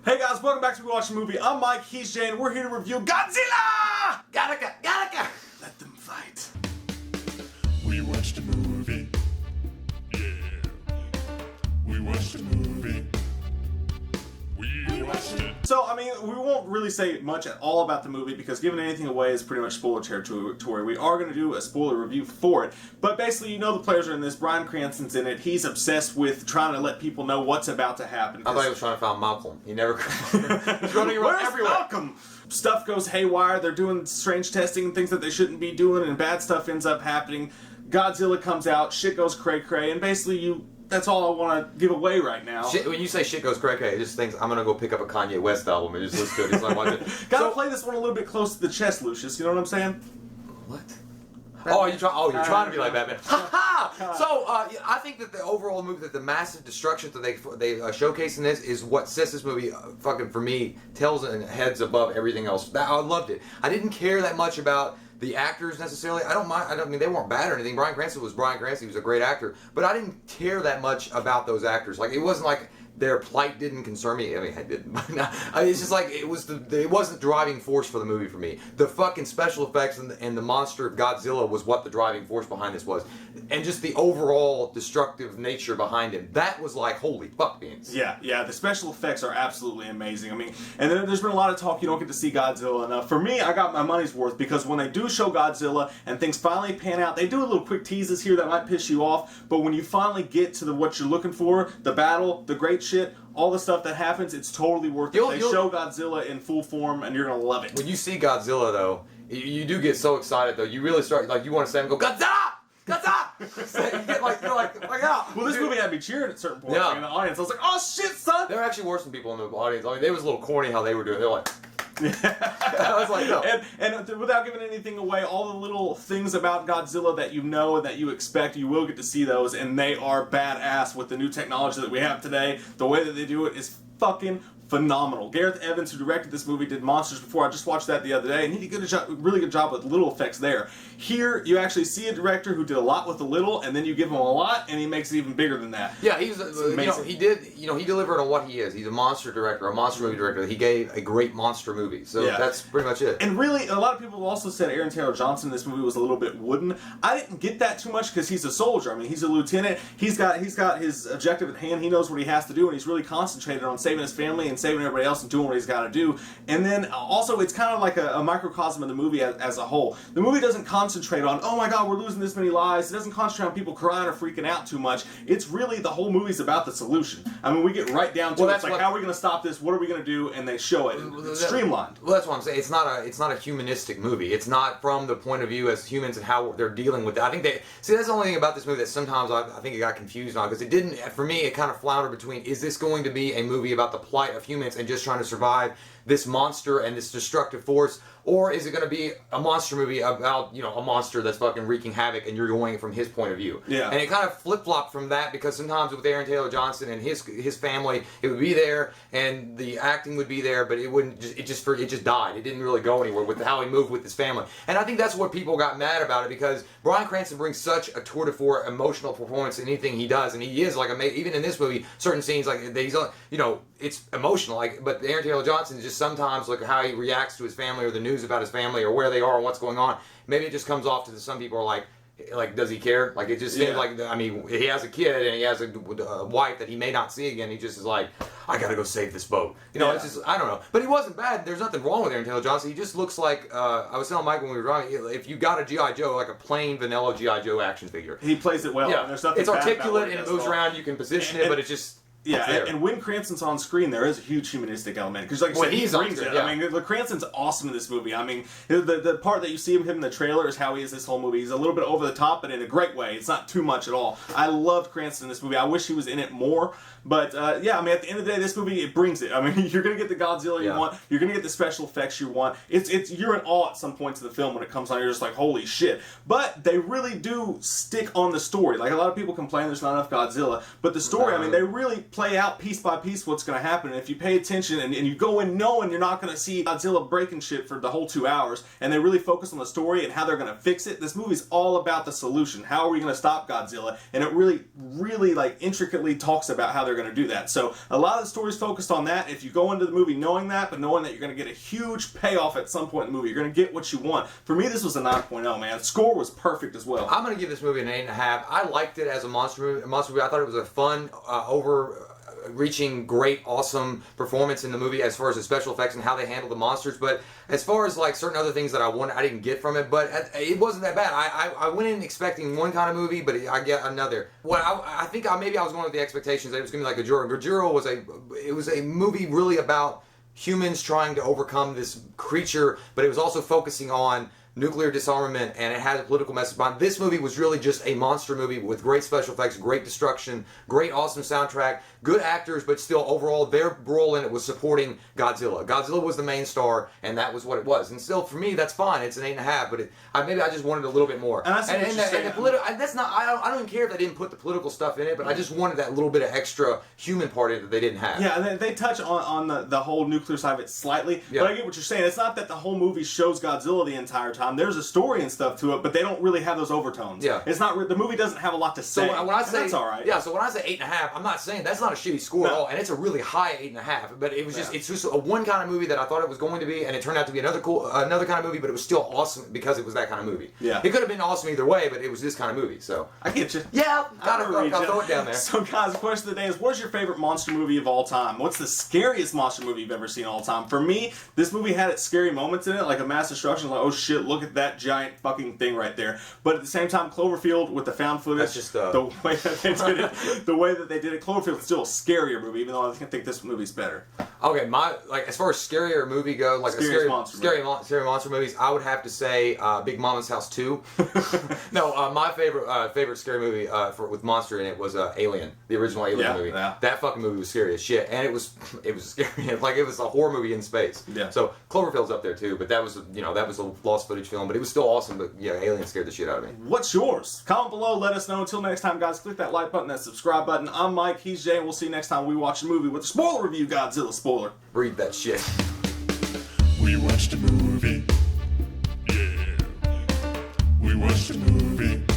Hey guys, welcome back to We Watch a Movie. I'm Mike, he's Jay, and we're here to review Godzilla! Gotta. Let them fight. We watched a movie. Yeah. We watched a movie. We watched it. So, I mean, we won't really say much at all about the movie because giving anything away is pretty much spoiler territory. We are going to do a spoiler review for it. But basically, you know the players are in this. Bryan Cranston's in it. He's obsessed with trying to let people know what's about to happen. I thought he was trying to find Malcolm. He never He's running around Where's everywhere. Malcolm? Stuff goes haywire. They're doing strange testing and things that they shouldn't be doing, and bad stuff ends up happening. Godzilla comes out. Shit goes cray-cray, and basically that's all I want to give away right now. When you say shit goes cray-cray, it just thinks I'm gonna go pick up a Kanye West album and just listen to it. It's like, watch it. Gotta play this one a little bit close to the chest, Lucius. You know what I'm saying? What? Oh, you're trying to be like Batman. Ha ha! So I think that the overall movie, that the massive destruction that they showcase in this is what sets this movie fucking, for me, tails and heads above everything else. I loved it. I didn't care that much about the actors necessarily. I mean, they weren't bad or anything. Bryan Cranston was Bryan Cranston. He was a great actor, but I didn't care that much about those actors. Like, it wasn't like their plight didn't concern me. I mean, it didn't. It's just like it wasn't the driving force for the movie for me. The fucking special effects and the monster of Godzilla was what the driving force behind this was, and just the overall destructive nature behind it. That was like, holy fuck beans. Yeah. The special effects are absolutely amazing. I mean, and then there's been a lot of talk you don't get to see Godzilla enough. For me, I got my money's worth because when they do show Godzilla and things finally pan out, they do a little quick teases here that might piss you off, but when you finally get to what you're looking for, the battle, the great shit, all the stuff that happens, it's totally worth it. They show Godzilla in full form, and you're gonna love it. When you see Godzilla, though, you do get so excited. Though, you really start, like, you want to stand and go, Godzilla! Godzilla! You get like, you're like, ah. Well, this movie had me cheering at certain points in the audience. I was like, oh shit, son! There were actually worse than people in the audience. I mean, it was a little corny how they were doing it. They were like, I was like, no. And without giving anything away, all the little things about Godzilla that you know and that you expect, you will get to see those, and they are badass with the new technology that we have today. The way that they do it is fucking phenomenal. Gareth Evans, who directed this movie, did Monsters before. I just watched that the other day, and he did a really good job with little effects there. Here, you actually see a director who did a lot with the little, and then you give him a lot, and he makes it even bigger than that. Yeah, he delivered on what he is. He's a monster director, a monster movie director. He gave a great monster movie, so that's pretty much it. And really, a lot of people also said Aaron Taylor Johnson in this movie was a little bit wooden. I didn't get that too much because he's a soldier. I mean, he's a lieutenant. He's got his objective at hand. He knows what he has to do, and he's really concentrated on saving his family and saving everybody else and doing what he's got to do. And then also, it's kind of like a microcosm of the movie as a whole. The movie doesn't concentrate on, oh my god, we're losing this many lives. It doesn't concentrate on people crying or freaking out too much. It's really, the whole movie's about the solution. I mean, we get right down to it. It's like, how are we going to stop this? What are we going to do? And they show it. It's streamlined. Well, that's what I'm saying. It's not a humanistic movie. It's not from the point of view as humans and how they're dealing with it. I think that's the only thing about this movie that sometimes I think it got confused on, because it didn't, for me, it kind of floundered between, is this going to be a movie about the plight of humans and just trying to survive this monster and this destructive force, or is it going to be a monster movie about, a monster that's fucking wreaking havoc and you're going from his point of view? Yeah. And it kind of flip-flopped from that, because sometimes with Aaron Taylor Johnson and his family, it would be there and the acting would be there, but it just died. It didn't really go anywhere with how he moved with his family. And I think that's what people got mad about it, because Bryan Cranston brings such a tour de force emotional performance in anything he does, and he is like even in this movie, certain scenes like he's it's emotional, but Aaron Taylor Johnson is just sometimes like how he reacts to his family or the news about his family or where they are and what's going on. Maybe it just comes off to some people are like, does he care? Like, it just seems like, I mean, he has a kid and he has a wife that he may not see again. He just is like, I gotta go save this boat. It's just, I don't know. But he wasn't bad. There's nothing wrong with Aaron Taylor Johnson. He just looks like, I was telling Mike when we were driving, if you got a G.I. Joe, like a plain vanilla G.I. Joe action figure. He plays it well. Yeah. And there's nothing it's articulate and it moves around. You can position it, but it's just... Yeah, and when Cranston's on screen, there is a huge humanistic element. Because, like I said, he brings it. I mean, Cranston's awesome in this movie. I mean, the part that you see him in the trailer is how he is this whole movie. He's a little bit over the top, but in a great way. It's not too much at all. I loved Cranston in this movie. I wish he was in it more. But, I mean, at the end of the day, this movie, it brings it. I mean, you're going to get the Godzilla you want. You're going to get the special effects you want. You're in awe at some points of the film when it comes on. You're just like, holy shit. But they really do stick on the story. Like, a lot of people complain there's not enough Godzilla. But the story, I mean, they really play out piece by piece what's going to happen. And if you pay attention and you go in knowing you're not going to see Godzilla breaking shit for the whole 2 hours, and they really focus on the story and how they're going to fix it, this movie's all about the solution. How are we going to stop Godzilla? And it really like intricately talks about how they're going to do that. So a lot of the story's focused on that. If you go into the movie knowing that, but knowing that you're going to get a huge payoff at some point in the movie, you're going to get what you want. For me, this was a 9.0, man. The score was perfect as well. I'm going to give this movie an 8.5. I liked it as a monster movie. I thought it was a fun, overreaching, great, awesome performance in the movie as far as the special effects and how they handled the monsters. But as far as like certain other things that I didn't get from it, but it wasn't that bad. I went in expecting one kind of movie, but I get another. Well, I think maybe I was going with the expectations that it was going to be like Godzilla. Godzilla was a movie really about humans trying to overcome this creature, but it was also focusing on nuclear disarmament, and it had a political message behind. This movie was really just a monster movie with great special effects, great destruction, great awesome soundtrack, good actors, but still overall their role in it was supporting Godzilla. Godzilla was the main star, and that was what it was. And still, for me, that's fine. It's an 8.5, but maybe I just wanted a little bit more. And that's not. I don't even care if they didn't put the political stuff in it, but I just wanted that little bit of extra human part in it that they didn't have. Yeah, and they touch on the whole nuclear side of it slightly, but I get what you're saying. It's not that the whole movie shows Godzilla the entire time. There's a story and stuff to it, but they don't really have those overtones. Yeah. It's not. The movie doesn't have a lot to say. So when I say that's all right. Yeah. So when I say 8.5, I'm not saying that's not a shitty score at all, and it's a really high 8.5. But it was it's just a one kind of movie that I thought it was going to be, and it turned out to be another kind of movie. But it was still awesome because it was that kind of movie. Yeah. It could have been awesome either way, but it was this kind of movie. So I get you. Yeah. I'll throw it down there. So guys, the question of the day is: what's your favorite monster movie of all time? What's the scariest monster movie you've ever seen all time? For me, this movie had its scary moments in it, like a mass destruction. Like, oh shit, look at that giant fucking thing right there. But at the same time, Cloverfield with the found footage, that's just the way that they did it, Cloverfield's still a scarier movie, even though I think this movie's better. Okay, as far as scarier movie goes, like scary monster movies, I would have to say Big Mama's House 2. No, my favorite scary movie with monster in it was Alien, the original Alien movie. Yeah. That fucking movie was scary as shit, and it was scary, like it was a horror movie in space. Yeah. So Cloverfield's up there too, but that was a lost footage film, but it was still awesome. But yeah, Alien scared the shit out of me. What's yours? Comment below, let us know. Until next time, guys, click that like button, that subscribe button. I'm Mike, he's Jay, and we'll see you next time we watch a movie with a spoiler review, Godzilla spoiler. Read that shit. We watched a movie. Yeah. We watched a movie.